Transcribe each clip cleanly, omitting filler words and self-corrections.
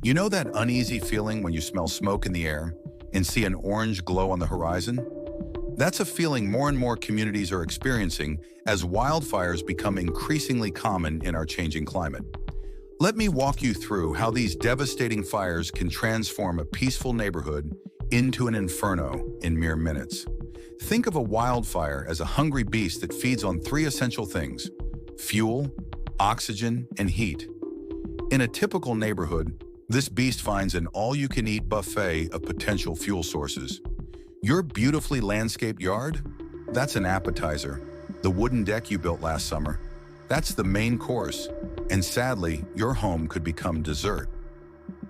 You know that uneasy feeling when you smell smoke in the air and see an orange glow on the horizon? That's a feeling more and more communities are experiencing as wildfires become increasingly common in our changing climate. Let me walk you through how these devastating fires can transform a peaceful neighborhood into an inferno in mere minutes. Think of a wildfire as a hungry beast that feeds on three essential things: fuel, oxygen, and heat. In a typical neighborhood, this beast finds an all-you-can-eat buffet of potential fuel sources. Your beautifully landscaped yard? That's an appetizer. The wooden deck you built last summer? That's the main course. And sadly, your home could become dessert.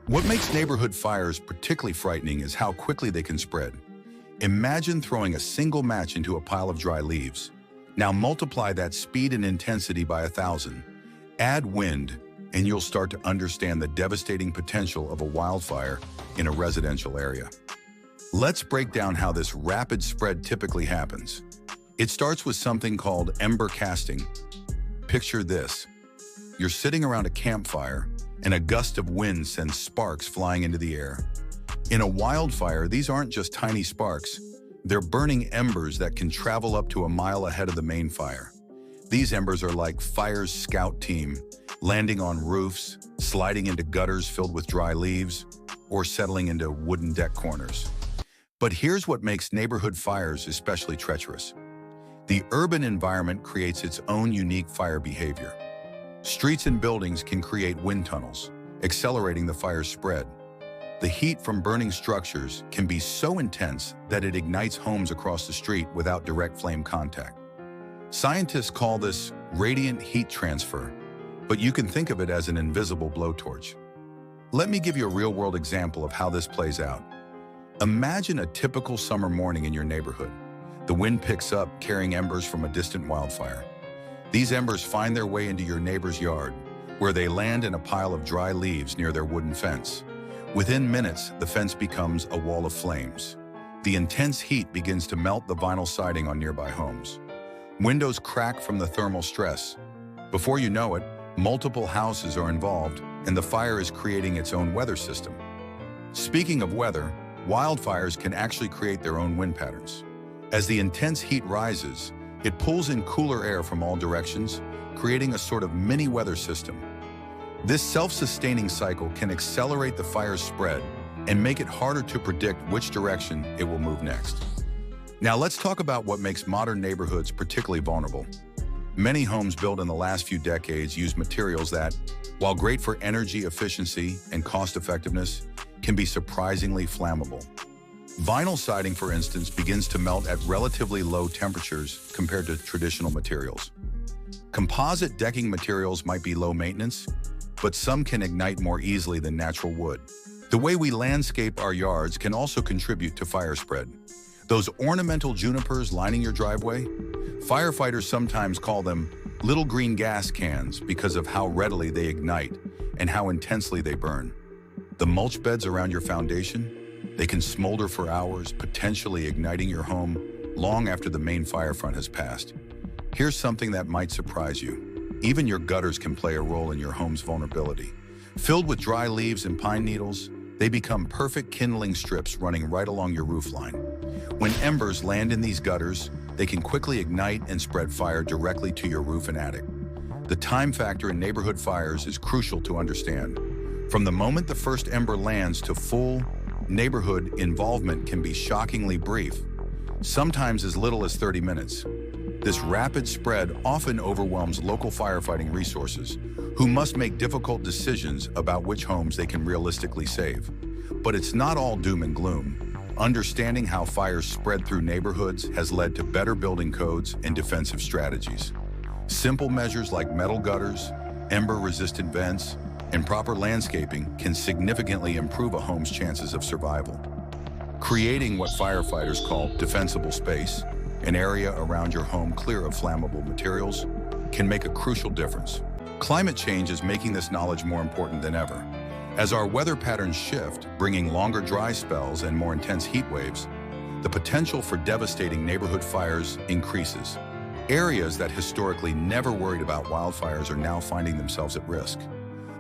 What makes neighborhood fires particularly frightening is how quickly they can spread. Imagine throwing a single match into a pile of dry leaves. Now multiply that speed and intensity by 1,000. Add wind, and you'll start to understand the devastating potential of a wildfire in a residential area. Let's break down how this rapid spread typically happens. It starts with something called ember casting. Picture this. You're sitting around a campfire, and a gust of wind sends sparks flying into the air. In a wildfire, these aren't just tiny sparks. They're burning embers that can travel up to a mile ahead of the main fire. These embers are like fire's scout team, landing on roofs, sliding into gutters filled with dry leaves, or settling into wooden deck corners. But here's what makes neighborhood fires especially treacherous. The urban environment creates its own unique fire behavior. Streets and buildings can create wind tunnels, accelerating the fire's spread. The heat from burning structures can be so intense that it ignites homes across the street without direct flame contact. Scientists call this radiant heat transfer, but you can think of it as an invisible blowtorch. Let me give you a real-world example of how this plays out. Imagine a typical summer morning in your neighborhood. The wind picks up, carrying embers from a distant wildfire. These embers find their way into your neighbor's yard, where they land in a pile of dry leaves near their wooden fence. Within minutes, the fence becomes a wall of flames. The intense heat begins to melt the vinyl siding on nearby homes. Windows crack from the thermal stress. Before you know it, multiple houses are involved, and the fire is creating its own weather system. Speaking of weather, wildfires can actually create their own wind patterns. As the intense heat rises, it pulls in cooler air from all directions, creating a sort of mini weather system. This self-sustaining cycle can accelerate the fire's spread and make it harder to predict which direction it will move next. Now let's talk about what makes modern neighborhoods particularly vulnerable. Many homes built in the last few decades use materials that, while great for energy efficiency and cost effectiveness, can be surprisingly flammable. Vinyl siding, for instance, begins to melt at relatively low temperatures compared to traditional materials. Composite decking materials might be low maintenance, but some can ignite more easily than natural wood. The way we landscape our yards can also contribute to fire spread. Those ornamental junipers lining your driveway? Firefighters sometimes call them little green gas cans because of how readily they ignite and how intensely they burn. The mulch beds around your foundation? They can smolder for hours, potentially igniting your home long after the main fire front has passed. Here's something that might surprise you. Even your gutters can play a role in your home's vulnerability. Filled with dry leaves and pine needles, they become perfect kindling strips running right along your roofline. When embers land in these gutters, they can quickly ignite and spread fire directly to your roof and attic. The time factor in neighborhood fires is crucial to understand. From the moment the first ember lands to full neighborhood involvement can be shockingly brief, sometimes as little as 30 minutes. This rapid spread often overwhelms local firefighting resources, who must make difficult decisions about which homes they can realistically save. But it's not all doom and gloom. Understanding how fires spread through neighborhoods has led to better building codes and defensive strategies. Simple measures like metal gutters, ember-resistant vents, and proper landscaping can significantly improve a home's chances of survival. Creating what firefighters call defensible space, an area around your home clear of flammable materials, can make a crucial difference. Climate change is making this knowledge more important than ever. As our weather patterns shift, bringing longer dry spells and more intense heat waves, the potential for devastating neighborhood fires increases. Areas that historically never worried about wildfires are now finding themselves at risk.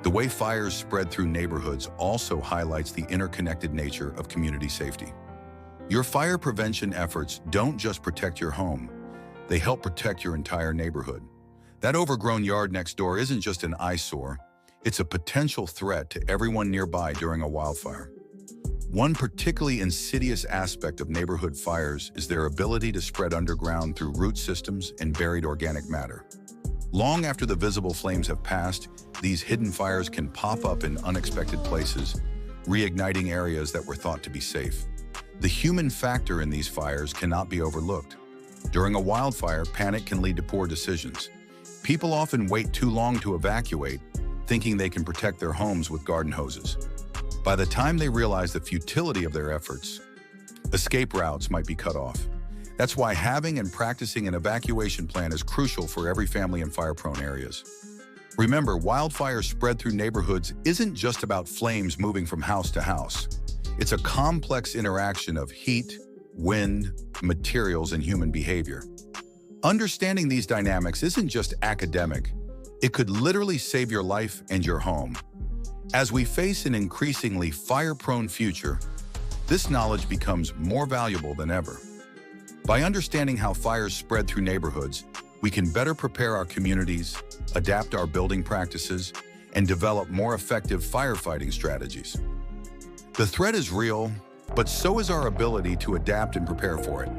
The way fires spread through neighborhoods also highlights the interconnected nature of community safety. Your fire prevention efforts don't just protect your home, they help protect your entire neighborhood. That overgrown yard next door isn't just an eyesore, it's a potential threat to everyone nearby during a wildfire. One particularly insidious aspect of neighborhood fires is their ability to spread underground through root systems and buried organic matter. Long after the visible flames have passed, these hidden fires can pop up in unexpected places, reigniting areas that were thought to be safe. The human factor in these fires cannot be overlooked. During a wildfire, panic can lead to poor decisions. People often wait too long to evacuate, thinking they can protect their homes with garden hoses. By the time they realize the futility of their efforts, escape routes might be cut off. That's why having and practicing an evacuation plan is crucial for every family in fire-prone areas. Remember, wildfires spread through neighborhoods isn't just about flames moving from house to house. It's a complex interaction of heat, wind, materials, and human behavior. Understanding these dynamics isn't just academic, it could literally save your life and your home. As we face an increasingly fire-prone future, this knowledge becomes more valuable than ever. By understanding how fires spread through neighborhoods, we can better prepare our communities, adapt our building practices, and develop more effective firefighting strategies. The threat is real, but so is our ability to adapt and prepare for it.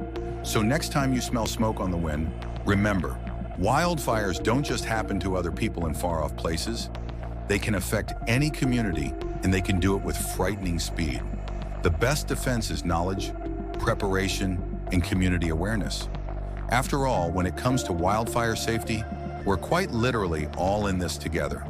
So next time you smell smoke on the wind, remember, wildfires don't just happen to other people in far-off places. They can affect any community, and they can do it with frightening speed. The best defense is knowledge, preparation, and community awareness. After all, when it comes to wildfire safety, we're quite literally all in this together.